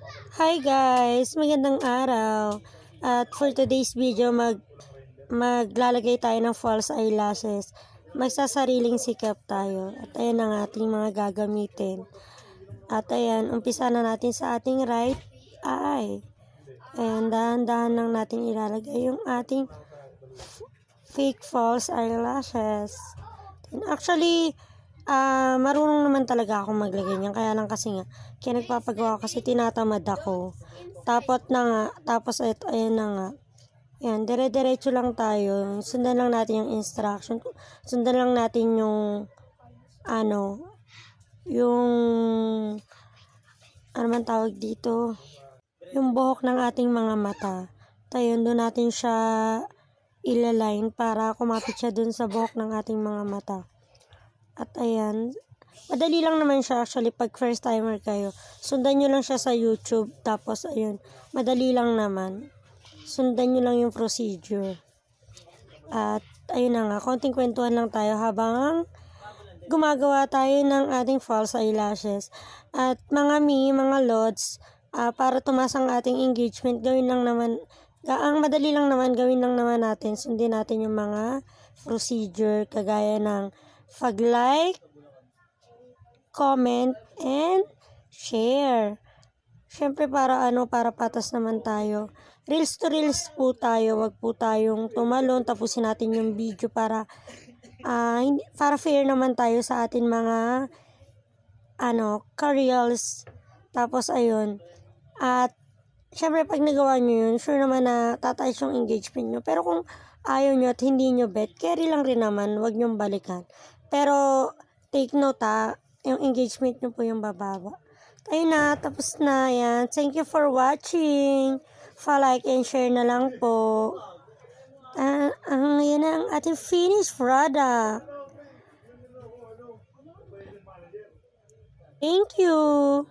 Hi guys! Magandang araw! At for today's video, maglalagay tayo ng false eyelashes. Magsasariling sikap tayo. At ayan ang ating mga gagamitin. At ayan, umpisa na natin sa ating right eye. Ayan, dahan-dahan lang natin ilalagay yung ating fake false eyelashes. And actually, marunong naman talaga ako maglagay niyan. Kaya lang kasi nga, kaya nagpapagawa kasi tinatamad ako. Tapos ayan na nga. Ayan, dire-diretso lang tayo. Sundan lang natin yung instruction. Sundan lang natin yung, yung, ano man tawag dito, yung buhok ng ating mga mata. Tayo, doon natin siya ilaline para kumapit siya dun sa buhok ng ating mga mata. At ayan, madali lang naman siya actually pag first timer kayo. Sundan nyo lang siya sa YouTube. Tapos ayun, madali lang naman. Sundan nyo lang yung procedure. At ayun na nga, konting kwentuhan lang tayo habang gumagawa tayo ng ating false eyelashes. At mga lods, para tumaas ang ating engagement, gawin lang naman, ang madali lang naman, gawin lang naman natin. Sundin natin yung mga procedure kagaya ng pag-like, comment, and share. Syempre para patas naman tayo. Reels to reels po tayo, wag po tayong tumalon, tapusin natin yung video para fair naman tayo sa atin mga ka-reels. Tapos ayun. At syempre pag nagawa nyo yun, sure naman na tataas yung engagement nyo. Pero kung ayaw nyo at hindi nyo bet, carry lang rin naman, wag nyong balikan. Pero take note yung engagement nyo po yung bababa. Ayun na, tapos na yan. Thank you for watching. Pa-like and share na lang po. Yan ang ating finished product. Thank you.